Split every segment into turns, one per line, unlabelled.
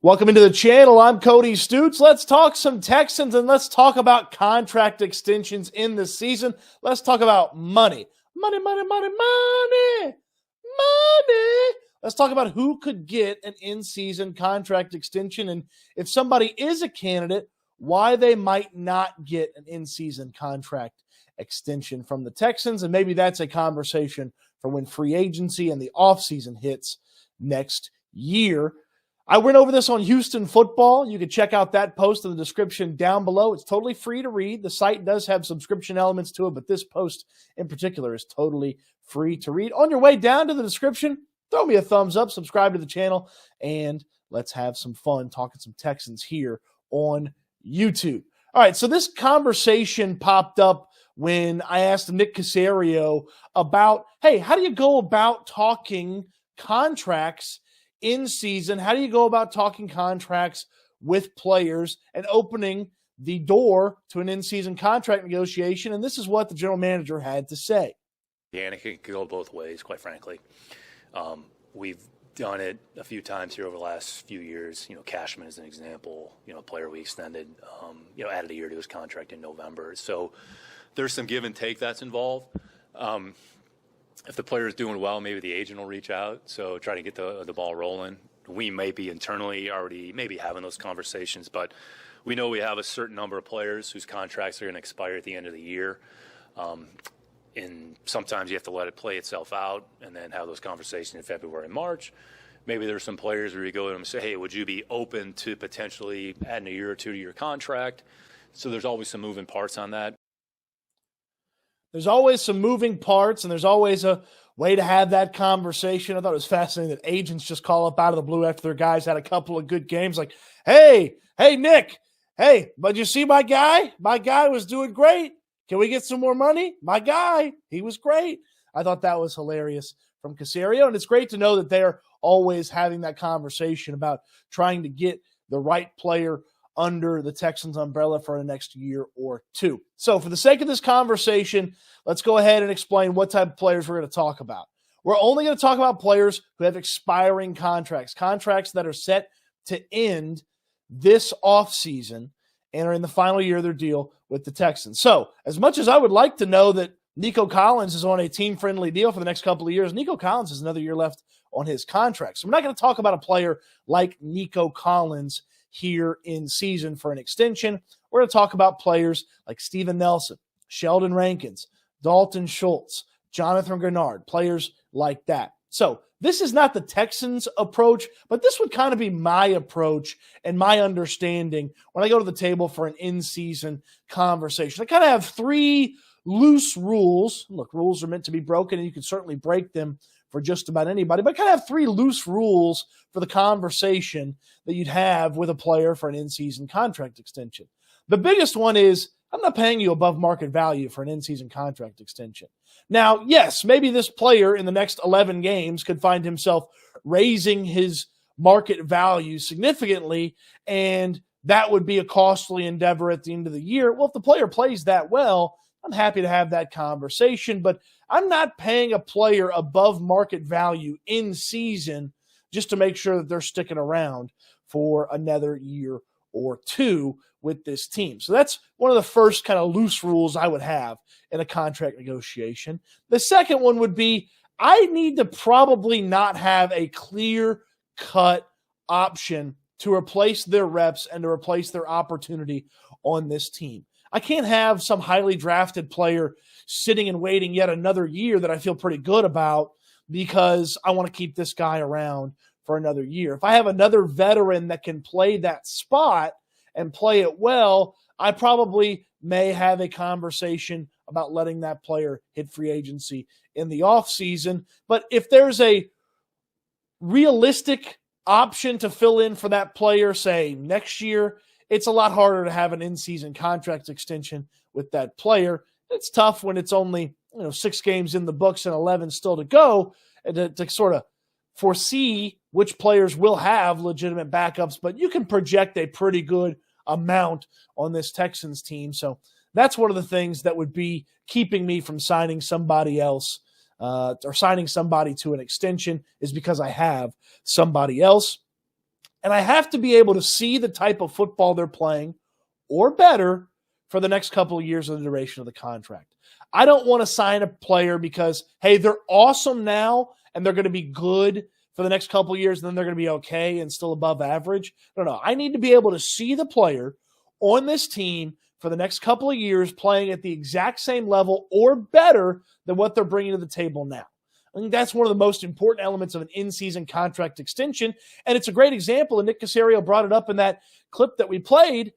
Welcome into the channel. I'm Cody Stoots. Let's talk some Texans and let's talk about contract extensions in the season. Let's talk about money. Money. Let's talk about who could get an in-season contract extension, and if somebody is a candidate, why they might not get an in-season contract extension from the Texans. And maybe that's a conversation for when free agency and the offseason hits next year. I went over this on Houston Football. You can check out that post in the description down below. It's totally free to read. The site does have subscription elements to it, but this post in particular is totally free to read. On your way down to the description, throw me a thumbs up, subscribe to the channel, and let's have some fun talking some Texans here on YouTube. All right, so this conversation popped up when I asked Nick Caserio about, hey, how do you go about talking contracts in season? How do you go about talking contracts with players and opening the door to an in-season contract negotiation? And this is what the general manager had to say.
Yeah, and it could go both ways, quite frankly. We've done it a few times here over the last few years. You know, Cashman is an example. You know, a player we extended, added a year to his contract in November. So there's some give and take that's involved. If the player is doing well, maybe the agent will reach out. So try to get the ball rolling. We may be internally already maybe having those conversations, but we know we have a certain number of players whose contracts are going to expire at the end of the year. And sometimes you have to let it play itself out and then have those conversations in February and March. Maybe there's some players where you go to them and say, hey, would you be open to potentially adding a year or two to your contract? So there's always some moving parts on that.
There's always some moving parts, and there's always a way to have that conversation. I thought it was fascinating that agents just call up out of the blue after their guys had a couple of good games. Like, hey, Nick, hey, but you see my guy? My guy was doing great. Can we get some more money? My guy, he was great. I thought that was hilarious from Caserio, and it's great to know that they're always having that conversation about trying to get the right player under the Texans umbrella for the next year or two. So for the sake of this conversation, let's go ahead and explain what type of players we're going to talk about. We're only going to talk about players who have expiring contracts that are set to end this offseason and are in the final year of their deal with the Texans. So as much as I would like to know that Nico Collins is on a team-friendly deal for the next couple of years, Nico Collins has another year left on his contract. So we're not going to talk about a player like Nico Collins here in season for an extension. We're going to talk about players like Steven Nelson, Sheldon Rankins, Dalton Schultz, Jonathan Grenard, players like that. So this is not the Texans' approach, but this would kind of be my approach and my understanding when I go to the table for an in-season conversation. I kind of have three loose rules. Look, rules are meant to be broken, and you can certainly break them for just about anybody, but I kind of have three loose rules for the conversation that you'd have with a player for an in-season contract extension. The biggest one is, I'm not paying you above market value for an in-season contract extension. Now, yes, maybe this player in the next 11 games could find himself raising his market value significantly, and that would be a costly endeavor at the end of the year. Well, if the player plays that well, I'm happy to have that conversation, but I'm not paying a player above market value in season just to make sure that they're sticking around for another year or two with this team. So that's one of the first kind of loose rules I would have in a contract negotiation. The second one would be, I need to probably not have a clear-cut option to replace their reps and to replace their opportunity on this team. I can't have some highly drafted player sitting and waiting yet another year that I feel pretty good about because I want to keep this guy around for another year. If I have another veteran that can play that spot and play it well, I probably may have a conversation about letting that player hit free agency in the offseason. But if there's a realistic option to fill in for that player, say next year, it's a lot harder to have an in-season contract extension with that player. It's tough when it's only 6 games in the books and 11 still to go, and to sort of foresee which players will have legitimate backups, but you can project a pretty good amount on this Texans team. So that's one of the things that would be keeping me from signing somebody else or signing somebody to an extension, is because I have somebody else. And I have to be able to see the type of football they're playing or better for the next couple of years of the duration of the contract. I don't want to sign a player because, hey, they're awesome now and they're going to be good for the next couple of years, and then they're going to be okay and still above average. No. I need to be able to see the player on this team for the next couple of years playing at the exact same level or better than what they're bringing to the table now. I think that's one of the most important elements of an in-season contract extension, and it's a great example, and Nick Caserio brought it up in that clip that we played.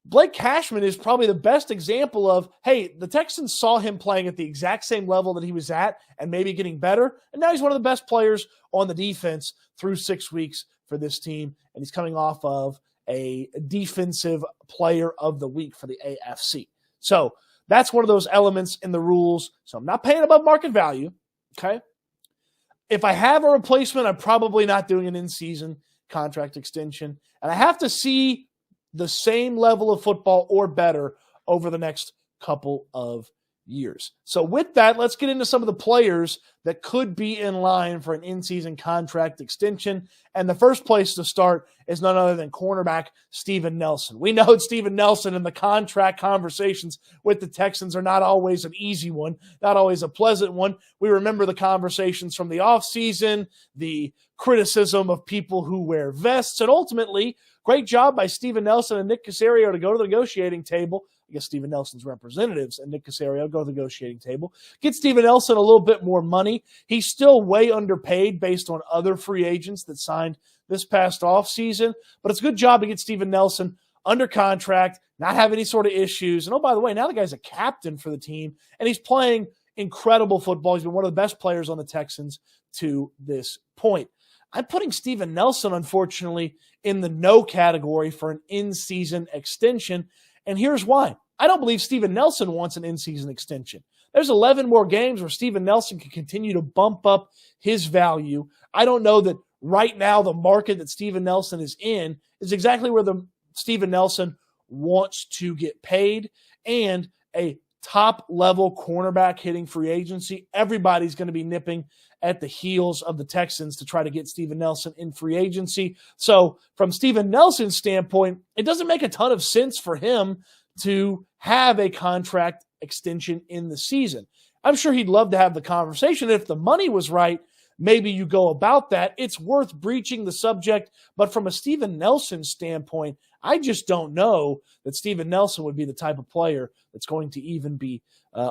Blake Cashman is probably the best example of, hey, the Texans saw him playing at the exact same level that he was at and maybe getting better, and now he's one of the best players on the defense through 6 weeks for this team, and he's coming off of a defensive player of the week for the AFC. So that's one of those elements in the rules. So I'm not paying above market value, okay? If I have a replacement, I'm probably not doing an in-season contract extension, and I have to see the same level of football or better over the next couple of years. So with that, let's get into some of the players that could be in line for an in-season contract extension. And the first place to start is none other than cornerback Steven Nelson. We know Steven Nelson and the contract conversations with the Texans are not always an easy one, not always a pleasant one. We remember the conversations from the offseason, the criticism of people who wear vests, and ultimately, great job by Steven Nelson and Nick Caserio to go to the negotiating table. I guess Steven Nelson's representatives and Nick Caserio go to the negotiating table. Get Steven Nelson a little bit more money. He's still way underpaid based on other free agents that signed this past offseason, but it's a good job to get Steven Nelson under contract, not have any sort of issues. And oh, by the way, now the guy's a captain for the team, and he's playing incredible football. He's been one of the best players on the Texans to this point. I'm putting Steven Nelson, unfortunately, in the no category for an in-season extension, and here's why. I don't believe Steven Nelson wants an in-season extension. There's 11 more games where Steven Nelson can continue to bump up his value. I don't know that right now the market that Steven Nelson is in is exactly where the Steven Nelson wants to get paid, and a top-level cornerback hitting free agency. Everybody's going to be nipping at the heels of the Texans to try to get Steven Nelson in free agency. So from Steven Nelson's standpoint, it doesn't make a ton of sense for him to have a contract extension in the season. I'm sure he'd love to have the conversation. If the money was right, maybe you go about that. It's worth breaching the subject. But from a Steven Nelson standpoint, I just don't know that Steven Nelson would be the type of player that's going to even be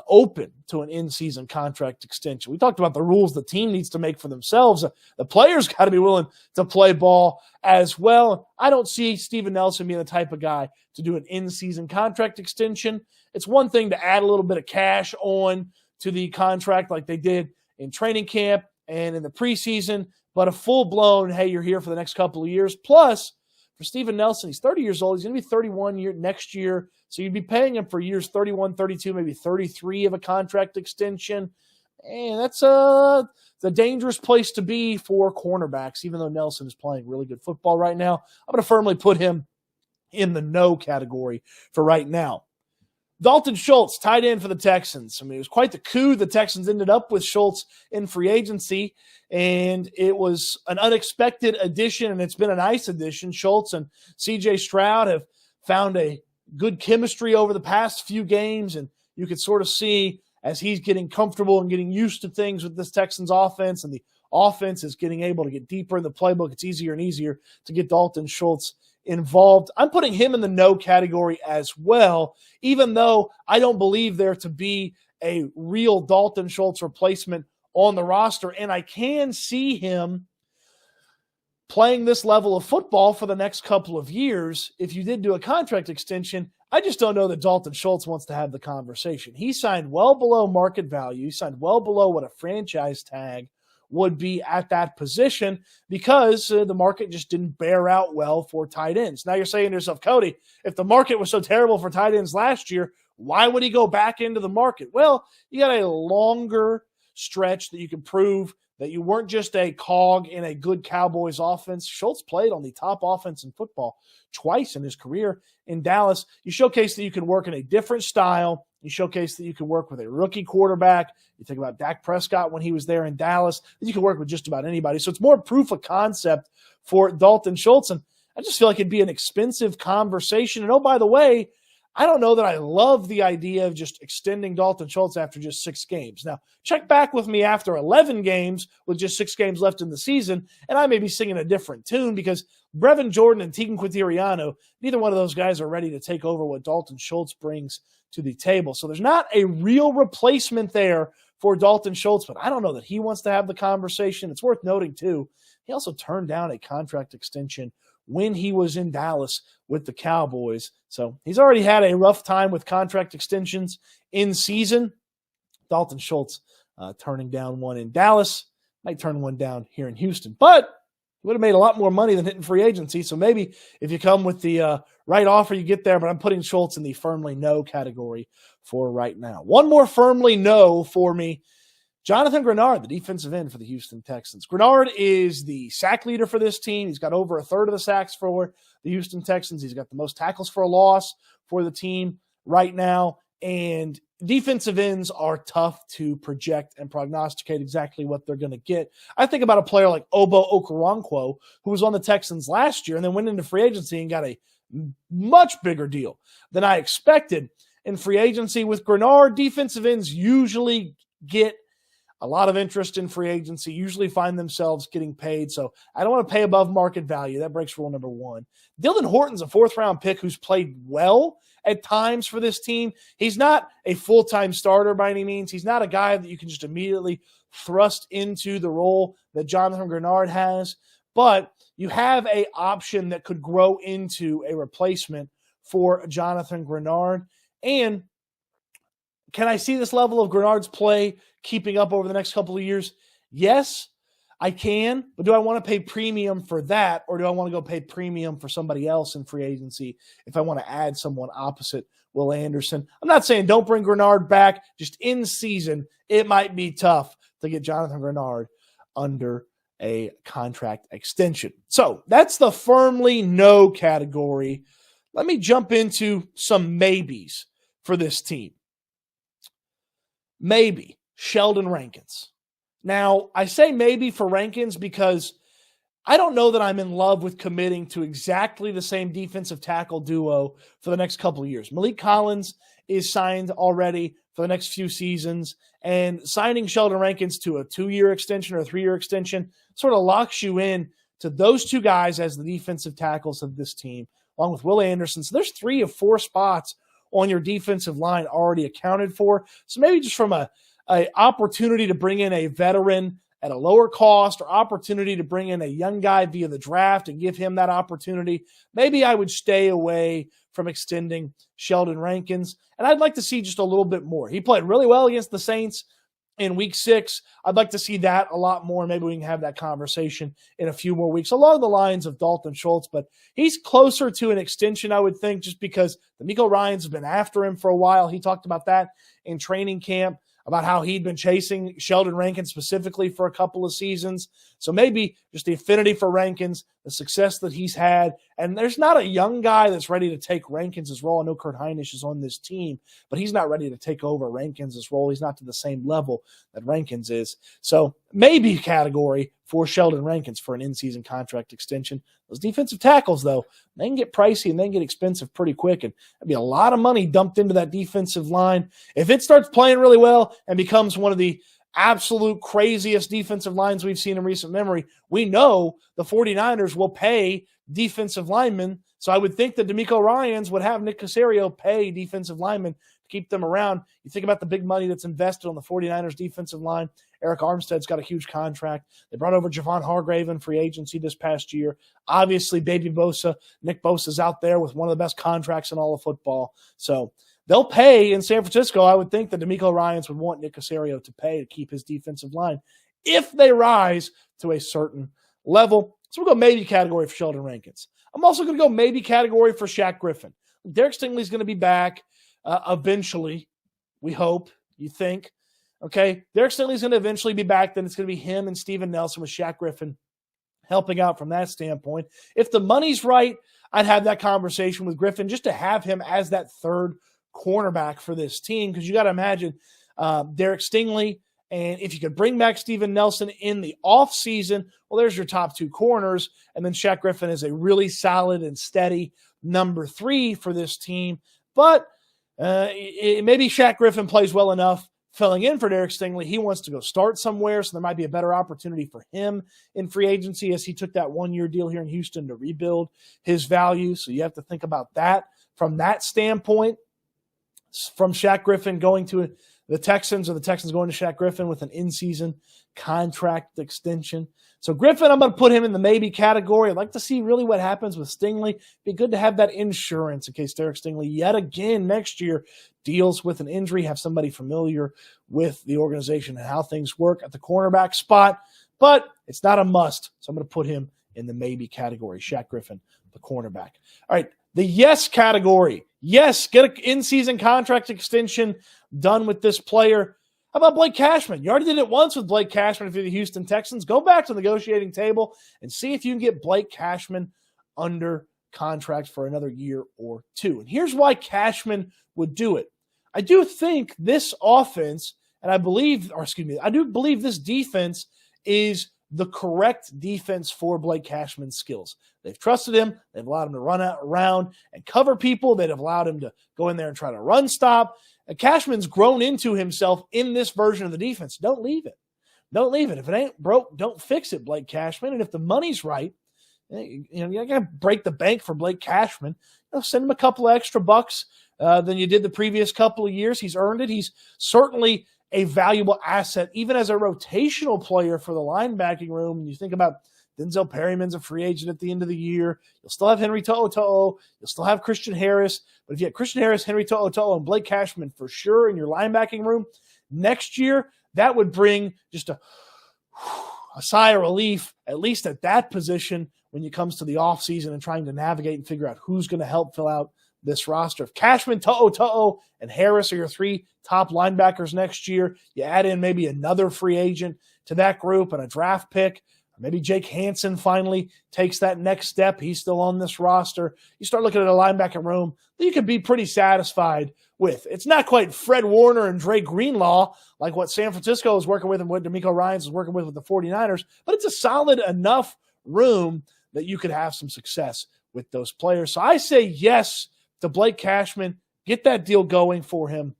open to an in-season contract extension. We talked about the rules the team needs to make for themselves. The players got to be willing to play ball as well. I don't see Steven Nelson being the type of guy to do an in-season contract extension. It's one thing to add a little bit of cash on to the contract like they did in training camp and in the preseason, but a full-blown, hey, you're here for the next couple of years. Plus, for Steven Nelson, he's 30 years old. He's going to be 31 next year. So you'd be paying him for years 31, 32, maybe 33 of a contract extension. And that's a dangerous place to be for cornerbacks, even though Nelson is playing really good football right now. I'm going to firmly put him in the no category for right now. Dalton Schultz, tight end for the Texans. I mean, it was quite the coup the Texans ended up with Schultz in free agency, and it was an unexpected addition, and it's been a nice addition. Schultz and C.J. Stroud have found a good chemistry over the past few games, and you could sort of see as he's getting comfortable and getting used to things with this Texans offense, and the offense is getting able to get deeper in the playbook. It's easier and easier to get Dalton Schultz involved. I'm putting him in the no category as well, even though I don't believe there to be a real Dalton Schultz replacement on the roster, and I can see him playing this level of football for the next couple of years. If you did do a contract extension, I just don't know that Dalton Schultz wants to have the conversation. He signed well below market value. He signed well below what a franchise tag would be at that position because the market just didn't bear out well for tight ends. Now you're saying to yourself, Cody, if the market was so terrible for tight ends last year, why would he go back into the market? Well, you got a longer stretch that you can prove that you weren't just a cog in a good Cowboys offense. Schultz played on the top offense in football twice in his career in Dallas. You showcase that you can work in a different style. You showcase that you can work with a rookie quarterback. You think about Dak Prescott when he was there in Dallas. You can work with just about anybody. So it's more proof of concept for Dalton Schultz. And I just feel like it'd be an expensive conversation. And oh, by the way, I don't know that I love the idea of just extending Dalton Schultz after just 6 games. Now, check back with me after 11 games with just 6 games left in the season, and I may be singing a different tune because Brevin Jordan and Tegan Quintiriano, neither one of those guys are ready to take over what Dalton Schultz brings to the table. So there's not a real replacement there for Dalton Schultz, but I don't know that he wants to have the conversation. It's worth noting, too, he also turned down a contract extension when he was in Dallas with the Cowboys. So he's already had a rough time with contract extensions in season. Dalton Schultz turning down one in Dallas, might turn one down here in Houston, but he would have made a lot more money than hitting free agency. So maybe if you come with the right offer, you get there, but I'm putting Schultz in the firmly no category for right now. One more firmly no for me. Jonathan Grenard, the defensive end for the Houston Texans. Grenard is the sack leader for this team. He's got over a third of the sacks for the Houston Texans. He's got the most tackles for a loss for the team right now. And defensive ends are tough to project and prognosticate exactly what they're going to get. I think about a player like Obo Okoronkwo, who was on the Texans last year and then went into free agency and got a much bigger deal than I expected in free agency. With Grenard, defensive ends usually get a lot of interest in free agency, usually find themselves getting paid. So I don't want to pay above market value. That breaks rule number 1. Dylan Horton's a 4th-round pick who's played well at times for this team. He's not a full-time starter by any means. He's not a guy that you can just immediately thrust into the role that Jonathan Grenard has. But you have an option that could grow into a replacement for Jonathan Grenard. And can I see this level of Grenard's play keeping up over the next couple of years? Yes, I can. But do I want to pay premium for that, or do I want to go pay premium for somebody else in free agency if I want to add someone opposite Will Anderson? I'm not saying don't bring Grenard back. Just in season, it might be tough to get Jonathan Grenard under a contract extension. So that's the firmly no category. Let me jump into some maybes for this team. Maybe Sheldon Rankins. Now, I say maybe for Rankins because I don't know that I'm in love with committing to exactly the same defensive tackle duo for the next couple of years. Malik Collins is signed already for the next few seasons, and signing Sheldon Rankins to a 2-year extension or a 3-year extension sort of locks you in to those 2 guys as the defensive tackles of this team, along with Will Anderson. So there's 3 of 4 spots on your defensive line already accounted for. So maybe just from a opportunity to bring in a veteran at a lower cost, or opportunity to bring in a young guy via the draft and give him that opportunity, maybe I would stay away from extending Sheldon Rankins. And I'd like to see just a little bit more. He played really well against the Saints in week 6. I'd like to see that a lot more. Maybe we can have that conversation in a few more weeks along the lines of Dalton Schultz, but he's closer to an extension, I would think, just because the Nico Ryans have been after him for a while. He talked about that in training camp, about how he'd been chasing Sheldon Rankins specifically for a couple of seasons. So maybe just the affinity for Rankins, the success that he's had. And there's not a young guy that's ready to take Rankins' role. I know Kurt Hinish is on this team, but he's not ready to take over Rankins' role. He's not to the same level that Rankins is. So maybe category for Sheldon Rankins for an in-season contract extension. Those defensive tackles, though, they can get pricey and they can get expensive pretty quick, and there'd be a lot of money dumped into that defensive line. If it starts playing really well and becomes one of the absolute craziest defensive lines we've seen in recent memory, we know the 49ers will pay defensive linemen. So I would think that DeMeco Ryans would have Nick Caserio pay defensive linemen to keep them around. You think about the big money that's invested on the 49ers defensive line. Eric Armstead's got a huge contract. They brought over Javon Hargrave in free agency this past year. Obviously, Baby Bosa, Nick Bosa's out there with one of the best contracts in all of football. So they'll pay in San Francisco. I would think that DeMeco Ryans would want Nick Caserio to pay to keep his defensive line if they rise to a certain level. So we'll go maybe category for Sheldon Rankins. I'm also going to go maybe category for Shaq Griffin. Derek Stingley's going to be back eventually, we hope, you think. Okay, Derek Stingley's going to eventually be back. Then it's going to be him and Steven Nelson with Shaq Griffin helping out from that standpoint. If the money's right, I'd have that conversation with Griffin just to have him as that third cornerback for this team, because you got to imagine Derek Stingley, and if you could bring back Steven Nelson in the offseason, well, there's your top two corners, and then Shaq Griffin is a really solid and steady number 3 for this team. But maybe Shaq Griffin plays well enough filling in for Derek Stingley. He wants to go start somewhere, so there might be a better opportunity for him in free agency as he took that 1-year deal here in Houston to rebuild his value. So you have to think about that from that standpoint. From Shaq Griffin going to the Texans, or the Texans going to Shaq Griffin with an in-season contract extension. So Griffin, I'm going to put him in the maybe category. I'd like to see really what happens with Stingley. Be good to have that insurance in case Derek Stingley yet again next year deals with an injury, have somebody familiar with the organization and how things work at the cornerback spot. But it's not a must, so I'm going to put him in the maybe category. Shaq Griffin, the cornerback. All right, the yes category. Yes, get an in-season contract extension done with this player. How about Blake Cashman? You already did it once with Blake Cashman for the Houston Texans. Go back to the negotiating table and see if you can get Blake Cashman under contract for another year or 2. And here's why Cashman would do it. I do think this offense, and I do believe this defense is the correct defense for Blake Cashman's skills. They've trusted him. They've allowed him to run out around and cover people. They've allowed him to go in there and try to run stop. And Cashman's grown into himself in this version of the defense. Don't leave it. Don't leave it. If it ain't broke, don't fix it, Blake Cashman. And if the money's right, you're not going to break the bank for Blake Cashman. Send him a couple of extra bucks than you did the previous couple of years. He's earned it. He's certainly a valuable asset, even as a rotational player for the linebacking room. And you think about Denzel Perryman's a free agent at the end of the year. You'll still have Henry To'oTo'o. You'll still have Christian Harris. But if you have Christian Harris, Henry To'oTo'o, and Blake Cashman for sure in your linebacking room next year, that would bring just a sigh of relief, at least at that position, when it comes to the offseason and trying to navigate and figure out who's going to help fill out this roster. If Cashman, To'oTo'o, and Harris are your 3 top linebackers next year, you add in maybe another free agent to that group and a draft pick. Maybe Jake Hansen finally takes that next step. He's still on this roster. You start looking at a linebacker room that you could be pretty satisfied with. It's not quite Fred Warner and Dre Greenlaw like what San Francisco is working with and what DeMeco Ryans is working with the 49ers, but it's a solid enough room that you could have some success with those players. So I say yes to Blake Cashman. Get that deal going for him.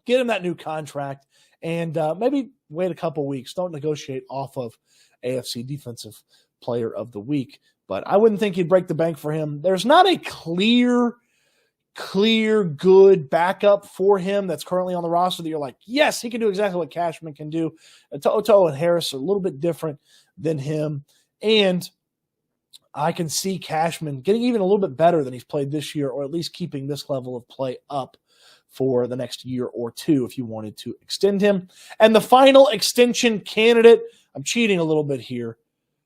Get him that new contract, and maybe wait a couple weeks. Don't negotiate off of AFC Defensive Player of the Week. But I wouldn't think you'd break the bank for him. There's not a clear, good backup for him that's currently on the roster that you're like, yes, he can do exactly what Cashman can do. To'oTo'o and Harris are a little bit different than him. And I can see Cashman getting even a little bit better than he's played this year, or at least keeping this level of play up for the next year or 2 if you wanted to extend him. And the final extension candidate, I'm cheating a little bit here.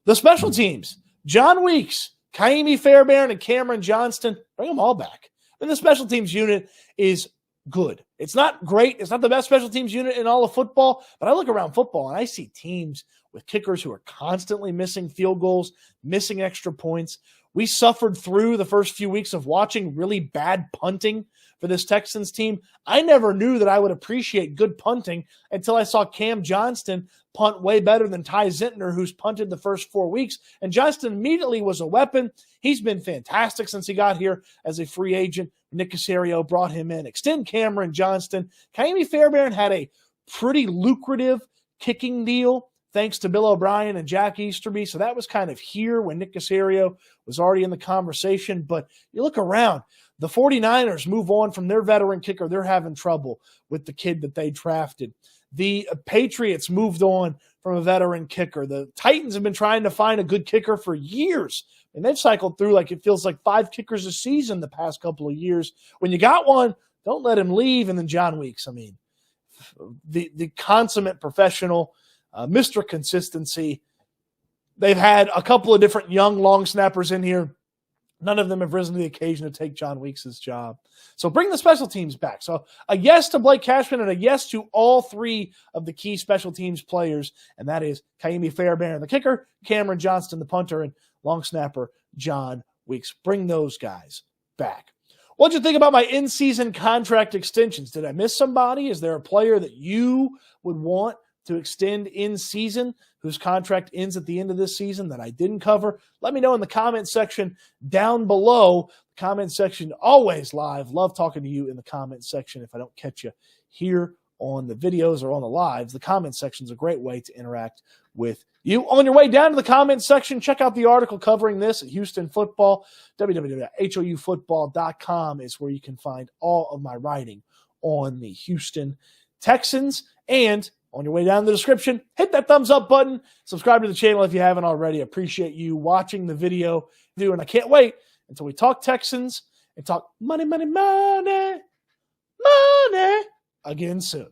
The special teams, John Weeks, Kaimi Fairbairn, and Cameron Johnston, bring them all back. And the special teams unit is good. It's not great. It's not the best special teams unit in all of football, but I look around football and I see teams with kickers who are constantly missing field goals, missing extra points. We suffered through the first few weeks of watching really bad punting for this Texans team. I never knew that I would appreciate good punting until I saw Cam Johnston punt way better than Ty Zentner, who's punted the first 4 weeks. And Johnston immediately was a weapon. He's been fantastic since he got here as a free agent. Nick Caserio brought him in. Extend Cameron Johnston. Kaimi Fairbairn had a pretty lucrative kicking deal thanks to Bill O'Brien and Jack Easterby. So that was kind of here when Nick Caserio was already in the conversation. But you look around, the 49ers move on from their veteran kicker. They're having trouble with the kid that they drafted. The Patriots moved on from a veteran kicker. The Titans have been trying to find a good kicker for years, and they've cycled through like it feels like 5 kickers a season the past couple of years. When you got one, don't let him leave. And then John Weeks, I mean, the consummate professional, Mr. Consistency. They've had a couple of different young long snappers in here None of them have risen to the occasion to take John Weeks' job. So bring the special teams back. So a yes to Blake Cashman and a yes to all three of the key special teams players, and that is Kaimi Fairbairn, the kicker, Cameron Johnston, the punter, and long snapper John Weeks. Bring those guys back. What'd you think about my in-season contract extensions? Did I miss somebody? Is there a player that you would want to extend in season whose contract ends at the end of this season that I didn't cover? Let me know in the comment section down below. The comment section always live. Love talking to you in the comment section. If I don't catch you here on the videos or on the lives, the comment section is a great way to interact with you. On your way down to the comment section, check out the article covering this at Houston Football. www.houfootball.com is where you can find all of my writing on the Houston Texans. And on your way down in the description, hit that thumbs up button. Subscribe to the channel if you haven't already. Appreciate you watching the video. And I can't wait until we talk Texans and talk money again soon.